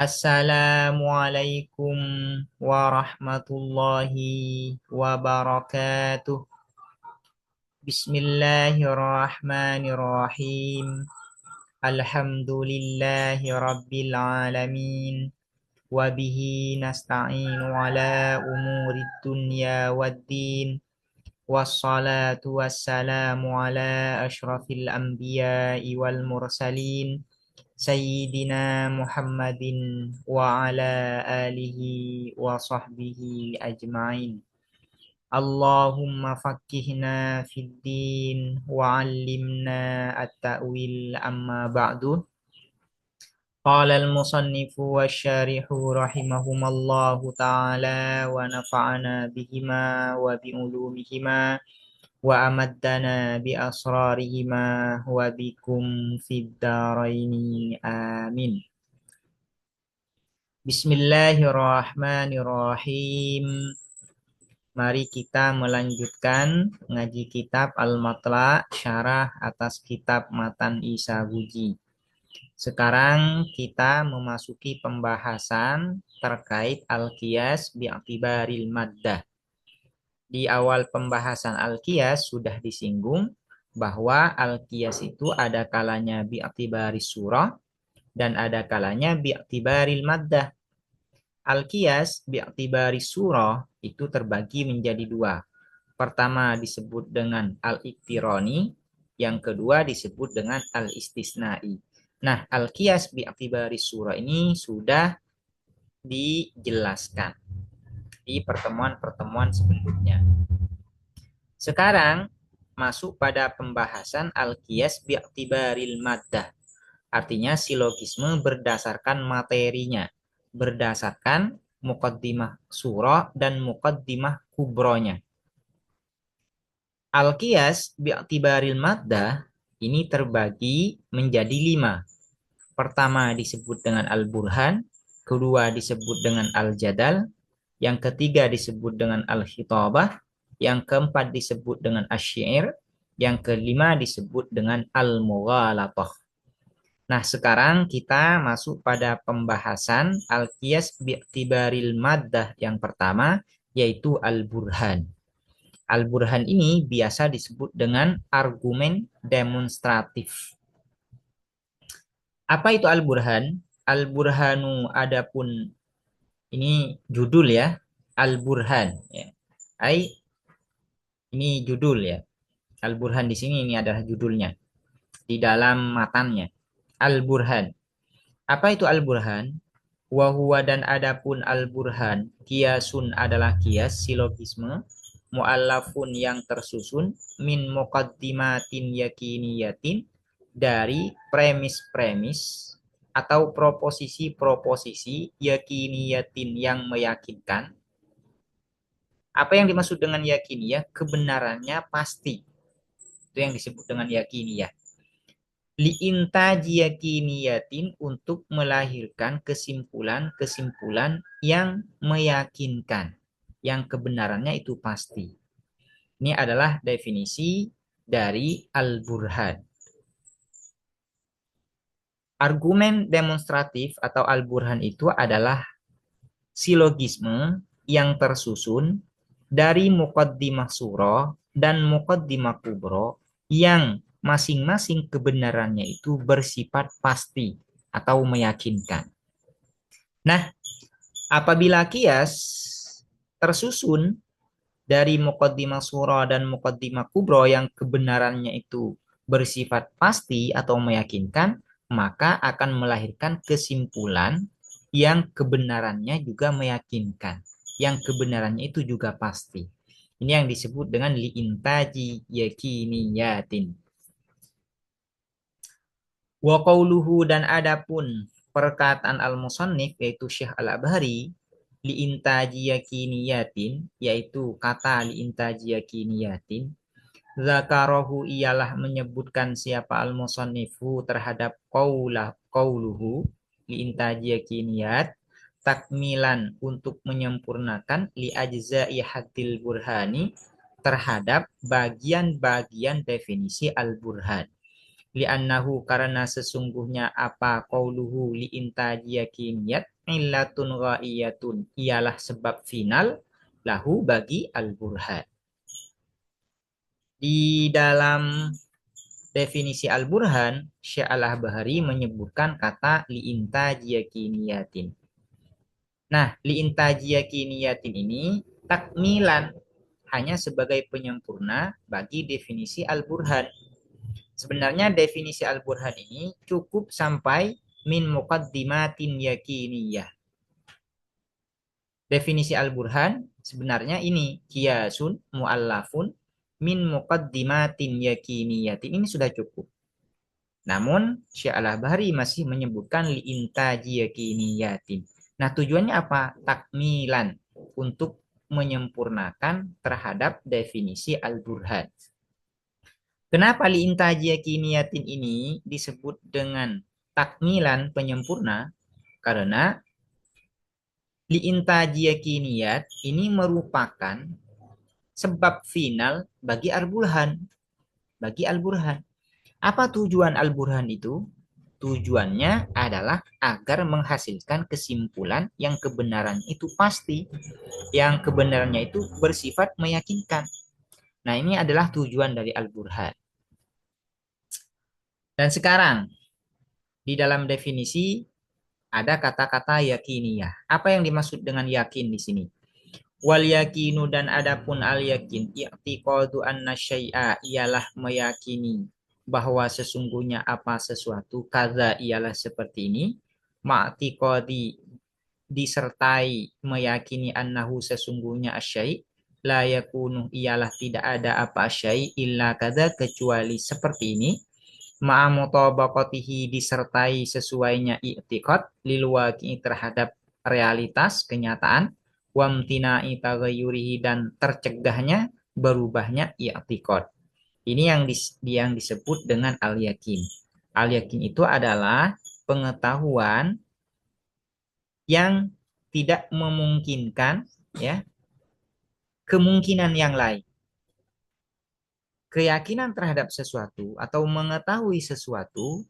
Assalamualaikum warahmatullahi wabarakatuh. Bismillahirrahmanirrahim. Alhamdulillahi rabbil alamin. Wabihi nasta'inu ala umurid dunya waddin. Wassalatu wassalamu ala ashrafil anbiya'i wal mursalin. Sayyidina Muhammadin wa ala alihi wa sahbihi ajma'in. Allahumma fakkihna fid din wa 'allimna at-ta'wil amma ba'du. Qala al-musannifu wasyarihu rahimahumallahu ta'ala wa nafa'ana bihima wa bi'ulumihima wa amaddana bi asrarihima wa bikum fid daraini amin. Bismillahirrahmanirrahim. Mari kita melanjutkan ngaji kitab Al-Matla, syarah atas kitab Matan Isabuji. Sekarang kita memasuki pembahasan terkait Al-Qiyas bi'tibaril maddah. Di awal pembahasan Al-Qiyas sudah disinggung bahwa Al-Qiyas itu ada kalanya bi'tibaris surah dan ada kalanya bi'tibaril maddah. Al-Qiyas bi'tibaris surah itu terbagi menjadi dua. Pertama disebut dengan al-iktironi, yang kedua disebut dengan al-istisnai. Nah, al-qiyas bi'tibaris surah ini sudah dijelaskan di pertemuan-pertemuan sebelumnya. Sekarang masuk pada pembahasan al-qiyas bi'tibaril maddah. Artinya silogisme berdasarkan materinya, berdasarkan muqaddimah surah dan muqaddimah kubronya. Al-qiyas bi'tibaril maddah ini terbagi menjadi 5. Pertama disebut dengan al-burhan, kedua disebut dengan al-jadal, yang ketiga disebut dengan al-khitabah, yang keempat disebut dengan asy-syi'r, yang kelima disebut dengan al-mughalatah. Nah, sekarang kita masuk pada pembahasan al-qiyas bi'tibaril maddah yang pertama, yaitu al-burhan. Al-burhan ini biasa disebut dengan argumen demonstratif. Apa itu al-burhan? Al-burhanu adapun ini judul ya, al-burhan ya. Ini judul ya. Al-burhan di sini ini adalah judulnya di dalam matannya. Al-burhan. Apa itu al-burhan? Wa huwa dan adapun al-burhan, kiasun adalah kias silogisme, mu'allafun yang tersusun, min muqaddimatin yakiniyatin, dari premis-premis atau proposisi-proposisi yakiniyatin yang meyakinkan. Apa yang dimaksud dengan yakiniyah? Kebenarannya pasti. Itu yang disebut dengan yakiniyah. Li'intaji yakiniyatin, untuk melahirkan kesimpulan-kesimpulan yang meyakinkan, yang kebenarannya itu pasti. Ini adalah definisi dari al-burhan. Argumen demonstratif atau al-burhan itu adalah silogisme yang tersusun dari muqaddimah surah dan muqaddimah kubro yang masing-masing kebenarannya itu bersifat pasti atau meyakinkan. Nah, apabila qiyas tersusun dari muqaddimah surah dan muqaddimah kubro yang kebenarannya itu bersifat pasti atau meyakinkan, maka akan melahirkan kesimpulan yang kebenarannya juga meyakinkan, yang kebenarannya itu juga pasti. Ini yang disebut dengan li'intaji yakiniyatin. Wa qauluhu, dan adapun perkataan al-musannif yaitu Syekh Al-Abhari, li'intaji yakiniyatin, yaitu kata li'intaji yakiniyatin, zakarahu ialah menyebutkan siapa al-musannifu terhadap qauluhu li'intaji yakiniyat, takmilan untuk menyempurnakan li ajza'i haddil burhani, terhadap bagian-bagian definisi al-burhan. Li'annahu, karena sesungguhnya apa qauluhu li'intaji yakiniyat, illatun ghaiyatun ialah sebab final lahu bagi al-burhan. Di dalam definisi al-burhan, Syekh Al-Bahari menyebutkan kata liintajiyakiniyatin. Nah, liintajiyakiniyatin ini takmilan, hanya sebagai penyempurna bagi definisi al-burhan. Sebenarnya definisi al-burhan ini cukup sampai min muqaddimatin yakiniyah. Definisi al-burhan sebenarnya ini kiasun muallafun min muqaddimatin yakiniyatin, ini sudah cukup. Namun Syekh Al-Bahari masih menyebutkan liintaji yakiniyatin. Nah, tujuannya apa? Takmilan, untuk menyempurnakan terhadap definisi al-burhan. Kenapa liintaji yakiniyatin ini disebut dengan takmilan, penyempurna? Karena liintaji yakiniyat ini merupakan sebab final bagi al-burhan. Apa tujuan al-burhan itu? Tujuannya adalah agar menghasilkan kesimpulan yang kebenaran itu pasti, yang kebenarannya itu bersifat meyakinkan. Nah, ini adalah tujuan dari al-burhan. Dan sekarang di dalam definisi ada kata-kata yakiniyah. Apa yang dimaksud dengan yakin di sini? Wal yakinu, dan adapun al yakin, i'tiqadu anna syai'a ialah meyakini bahwa sesungguhnya apa sesuatu, kaza ialah seperti ini, ma'tiqadi disertai meyakini annahu sesungguhnya asyai, la yakunu ialah tidak ada apa asyai illa kaza kecuali seperti ini, ma'a mutabaqatihi disertai sesuainya i'tiqad lil waqi'i terhadap realitas kenyataan, wamtina'i taghayyurihi dan tercegahnya berubahnya i'tiqad. Ini yang disebut dengan al-yakin. Al-yakin itu adalah pengetahuan yang tidak memungkinkan ya kemungkinan yang lain. Keyakinan terhadap sesuatu atau mengetahui sesuatu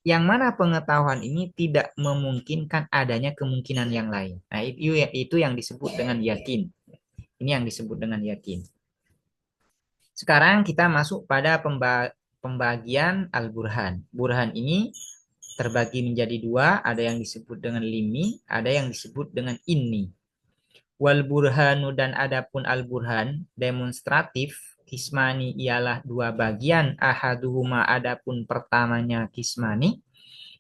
yang mana pengetahuan ini tidak memungkinkan adanya kemungkinan yang lain. Nah, itu yang disebut dengan yakin. Ini yang disebut dengan yakin. Sekarang kita masuk pada pembagian al-burhan. Burhan ini terbagi menjadi dua, ada yang disebut dengan limi, ada yang disebut dengan inni. Wal burhanu, dan adapun al-burhan demonstratif, kismani ialah dua bagian, ahaduhuma adapun pertamanya kismani,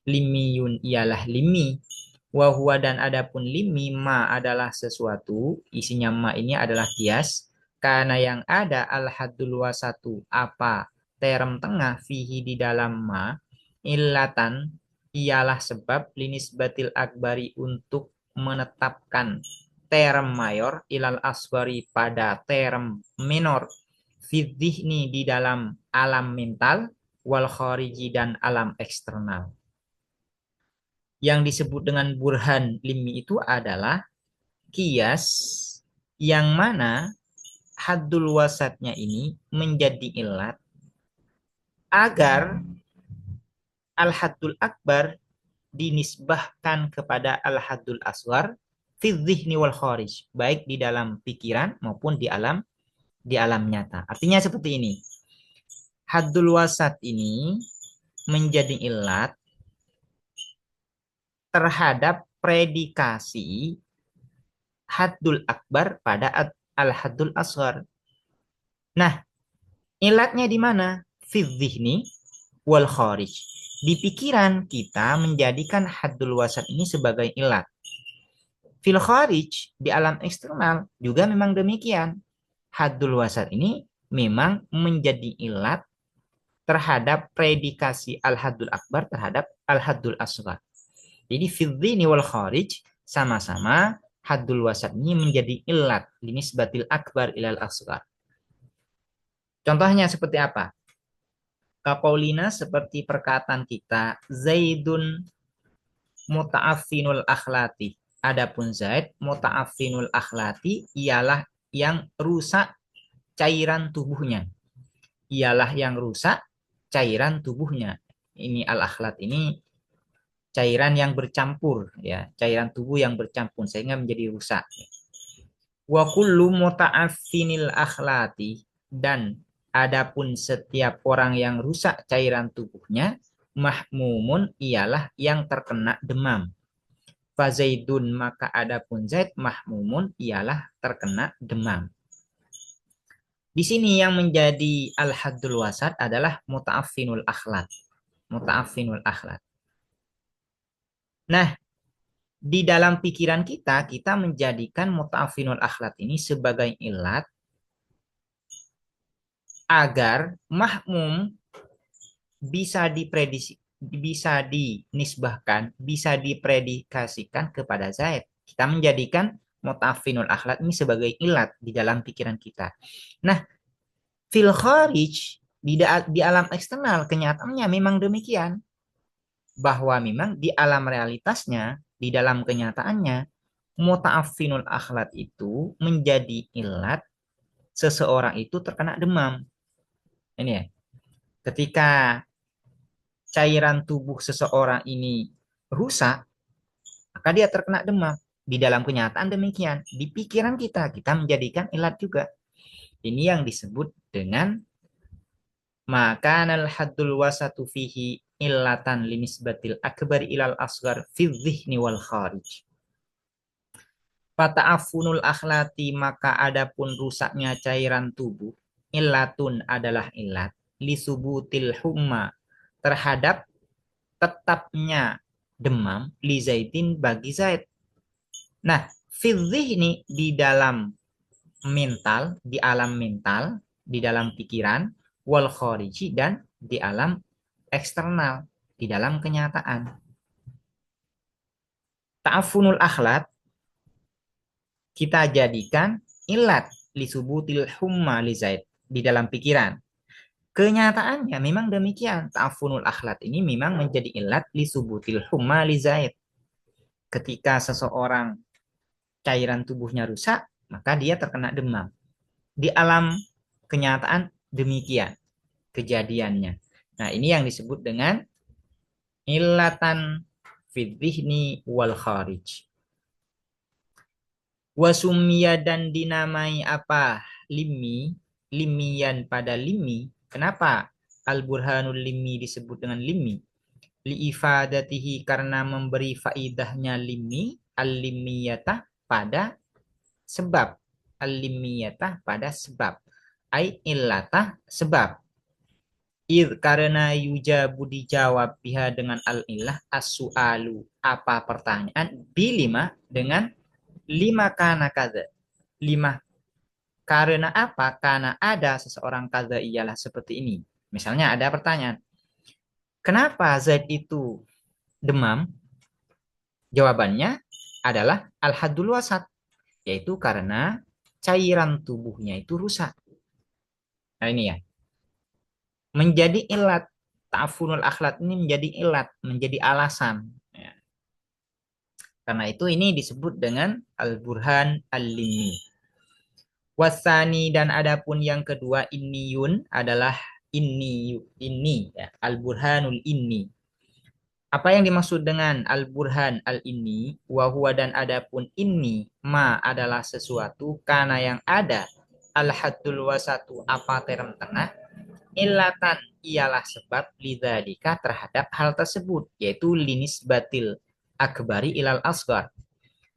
limiyun ialah limi, wahwa dan adapun limi ma adalah sesuatu, isinya ma ini adalah kias, karena yang ada al-haddul wasatu apa term tengah fihi di dalam ma, illatan ialah sebab linisbatil akbari untuk menetapkan term mayor ilal aswari pada term minor, fidhihni di dalam alam mental, wal khariji dan alam eksternal. Yang disebut dengan burhan limi itu adalah kias yang mana haddul wasatnya ini menjadi ilat agar al-haddul akbar dinisbahkan kepada al-haddul aswar fi dzihni wal kharij, baik di dalam pikiran maupun di alam nyata. Artinya seperti ini. Haddul wasat ini menjadi ilat terhadap predikasi haddul akbar pada al-haddul asghar. Nah, ilatnya di mana? Fi dzihni wal kharij. Di pikiran kita menjadikan haddul wasat ini sebagai ilat. Fil kharij, di alam eksternal juga memang demikian. Haddul wasat ini memang menjadi ilat terhadap predikasi al-haddul akbar terhadap al-haddul asghar. Jadi fidzini wal kharij sama-sama haddul wasat ini menjadi ilat linisbatil akbar ilal asghar. Contohnya seperti apa? Kaqaulina seperti perkataan kita, Zaidun muta'affinul akhlati. Adapun Zaid muta'affinul akhlati ialah yang rusak cairan tubuhnya. Ialah yang rusak cairan tubuhnya. Ini al-akhlat ini cairan yang bercampur, ya, cairan tubuh yang bercampur sehingga menjadi rusak. Wa kullu muta'affinil akhlati, dan adapun setiap orang yang rusak cairan tubuhnya, mahmumun ialah yang terkena demam. Fazaidun, maka adapun Zaid mahmumun ialah terkena demam. Di sini yang menjadi al-haddul wasat adalah muta'affinul akhlak. Muta'affinul akhlak. Nah, di dalam pikiran kita, kita menjadikan muta'affinul akhlak ini sebagai ilat agar mahmum bisa diprediksi, bisa dinisbahkan, bisa dipredikasikan kepada Zaid. Kita menjadikan muta'affinul akhlak ini sebagai ilat di dalam pikiran kita. Nah, fil kharij, di alam eksternal kenyataannya memang demikian, bahwa memang di alam realitasnya, di dalam kenyataannya muta'affinul akhlak itu menjadi ilat seseorang itu terkena demam. Ini ya, ketika cairan tubuh seseorang ini rusak, maka dia terkena demam. Di dalam kenyataan demikian, di pikiran kita menjadikan ilat juga. Ini yang disebut dengan maka nal haddul wasatu fihi illatan linisbatil akbar ilal asgar fi dhihni wal kharij. Fata'afunul akhlati, maka adapun rusaknya cairan tubuh, illatun adalah illat, lisubutil humma, terhadap tetapnya demam, li Zaidin bagi Zaid. Nah, fidzih ini di dalam mental, di alam mental, di dalam pikiran, wal khariji, dan di alam eksternal, di dalam kenyataan. Ta'afunul akhlak kita jadikan ilat li subutil humma li Zaid di dalam pikiran. Kenyataannya memang demikian. Ta'afunul akhlak ini memang menjadi ilat li subutil humma li Zaid. Ketika seseorang cairan tubuhnya rusak, maka dia terkena demam. Di alam kenyataan demikian kejadiannya. Nah, ini yang disebut dengan illatan fidhihni wal kharij. Wasumia, dan dinamai apa? Limi, limian pada limi. Kenapa al-burhanul limi disebut dengan limi? Liifadatihi, karena memberi faidahnya limi, al-limiyatah pada sebab. Al-limiyatah pada sebab. Ai illatah sebab. Karena yujabu dijawab biha dengan al-illah as-su'alu, apa pertanyaan, bilima dengan lima kana kada. Lima karena apa? Karena ada seseorang kada ialah seperti ini. Misalnya ada pertanyaan, kenapa Zaid itu demam? Jawabannya adalah al-haddul wasat, yaitu karena cairan tubuhnya itu rusak. Nah ini ya, menjadi ilat, ta'afunul akhlak ini menjadi ilat, menjadi alasan. Ya. Karena itu ini disebut dengan al-burhan al-limi. Wasani, dan adapun yang kedua inniyun adalah ini ya, al-burhanul inni. Apa yang dimaksud dengan al-burhan al-inni? Wa huwa, dan adapun ini ma adalah sesuatu karena yang ada al-haddul wasatu, apa term tengah, illatan ialah sebab lidzalika terhadap hal tersebut, yaitu linis batil akbari ilal asgar.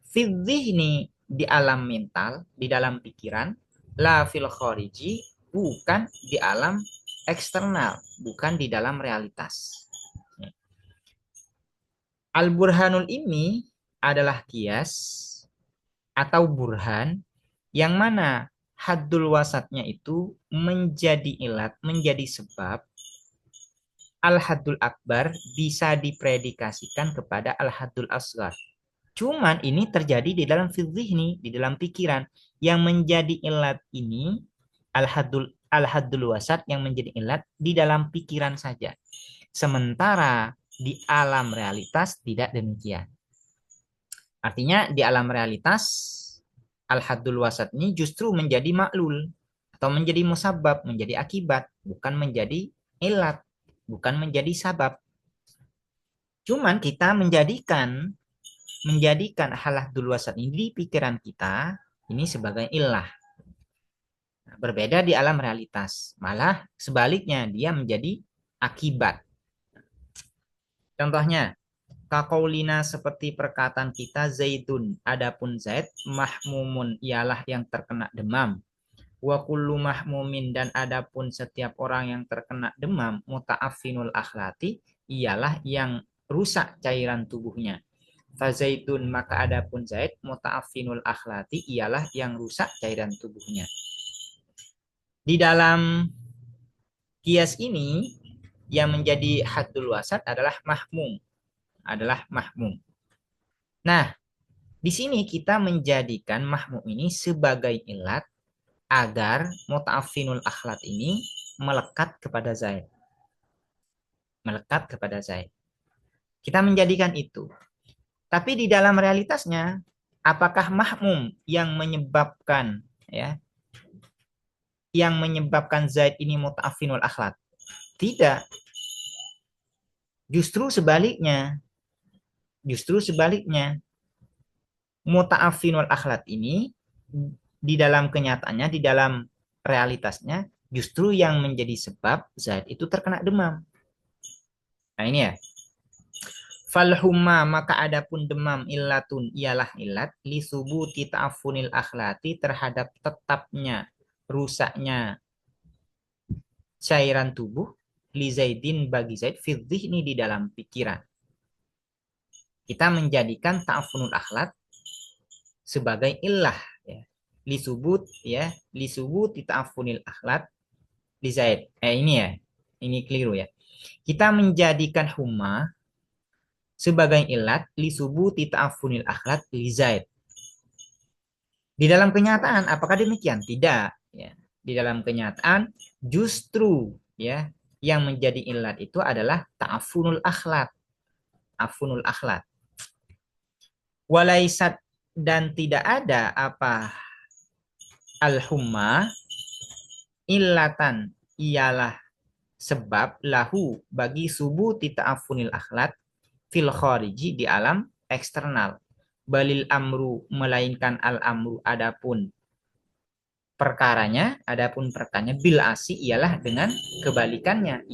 Fidzihni di alam mental, di dalam pikiran, la fil khariji bukan di alam eksternal, bukan di dalam realitas. Al-burhanul ini adalah kias atau burhan yang mana haddul wasatnya itu menjadi ilat, menjadi sebab. Al-haddul akbar bisa dipredikasikan kepada al-haddul asgar. Cuman ini terjadi di dalam fidzihni, di dalam pikiran. Yang menjadi ilat ini al-haddul wasat yang menjadi ilat di dalam pikiran saja. Sementara di alam realitas tidak demikian. Artinya di alam realitas al-haddul wasat ini justru menjadi maklul atau menjadi musabab, menjadi akibat, bukan menjadi ilat, bukan menjadi sabab. Cuman kita menjadikan halahdul wasat ini di pikiran kita ini sebagai ilah. Nah, berbeda di alam realitas. Malah sebaliknya dia menjadi akibat. Contohnya, kakaulina seperti perkataan kita Zaidun. Adapun Zaid mahmumun ialah yang terkena demam. Wa kullu mahmumin dan adapun setiap orang yang terkena demam muta'affinul akhlati ialah yang rusak cairan tubuhnya. Fazaitun maka adapun Zaid muta'affinul akhlati ialah yang rusak cairan tubuhnya. Di dalam kias ini yang menjadi haddul wasat adalah mahmum. Nah, di sini kita menjadikan mahmum ini sebagai ilat agar muta'affinul akhlat ini melekat kepada Zaid. Melekat kepada Zaid. Kita menjadikan itu. Tapi di dalam realitasnya, apakah mahmum yang menyebabkan Zaid ini muta'affinul akhlat? Tidak. Justru sebaliknya. Muta'affinul akhlat ini di dalam kenyataannya, di dalam realitasnya, justru yang menjadi sebab Zaid itu terkena demam. Nah ini ya. Falhumma maka adapun demam illatun ialah ilat li subuti ta'affunil akhlati terhadap tetapnya rusaknya cairan tubuh li Zaidin bagi Zaid fi dhihni di dalam pikiran. Kita menjadikan ta'affunul akhlat sebagai illah ya. Li subuti ta'affunil akhlat li Zaid. Ini ya. Ini keliru ya. Kita menjadikan humma sebagai ilat li subuti ta'affunil akhlat li Zaid. Di dalam kenyataan apakah demikian? Tidak, ya. Di dalam kenyataan justru ya yang menjadi ilat itu adalah ta'affunul akhlat. Ta'affunul akhlat. Walaisat dan tidak ada apa al-humma illatan ialah sebab lahu bagi subuti ta'affunil akhlat fil khariji di alam eksternal. Balil amru melainkan al amru adapun perkaranya bil asi ialah dengan kebalikannya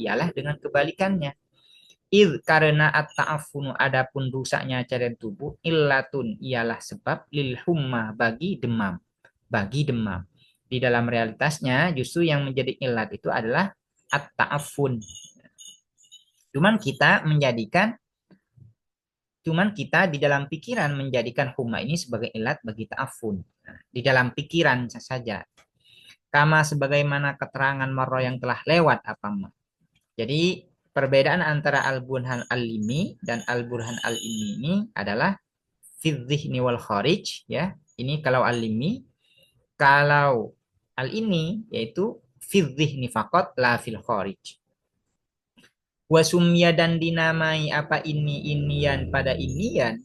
karena at-ta'affunu adapun rusaknya cairan tubuh illatun ialah sebab lil humma bagi demam di dalam realitasnya justru yang menjadi illat itu adalah at-ta'affun. Cuman kita di dalam pikiran menjadikan humma ini sebagai ilat bagi ta'afun. Nah, di dalam pikiran saja. Kama sebagaimana keterangan marro yang telah lewat apa mah. Jadi perbedaan antara al-burhan al-limi dan al-burhan al-ilmi ini adalah fidzihni wal kharij ya. Ini kalau al-limi, kalau al-ini yaitu fidzihni faqat la fil kharij. Wasumya dan dinamai apa ini inian pada inian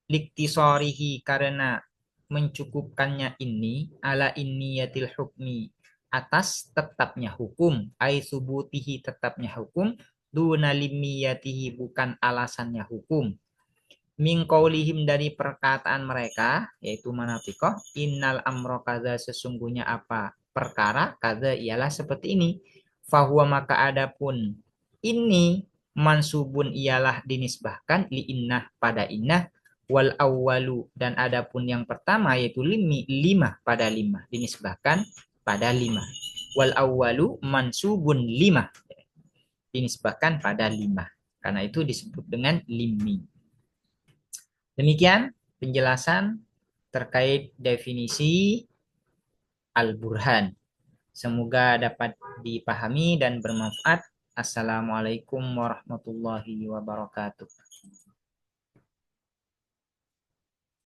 liktisorihi karena mencukupkannya ini ala iniyatil hukmi atas tetapnya hukum ai subutihi tetapnya hukum duna limiyatihi bukan alasannya hukum min qaulihim dari perkataan mereka yaitu manatikoh innal amro kaza sesungguhnya apa perkara kaza ialah seperti ini fahuwa maka adapun ini mansubun ialah dinisbahkan li innah pada innah wal awwalu dan adapun yang pertama yaitu lima pada lima dinisbahkan pada lima wal awwalu mansubun lima dinisbahkan pada lima karena itu disebut dengan limi. Demikian penjelasan terkait definisi al-burhan. Semoga dapat dipahami dan bermanfaat. Assalamualaikum warahmatullahi wabarakatuh.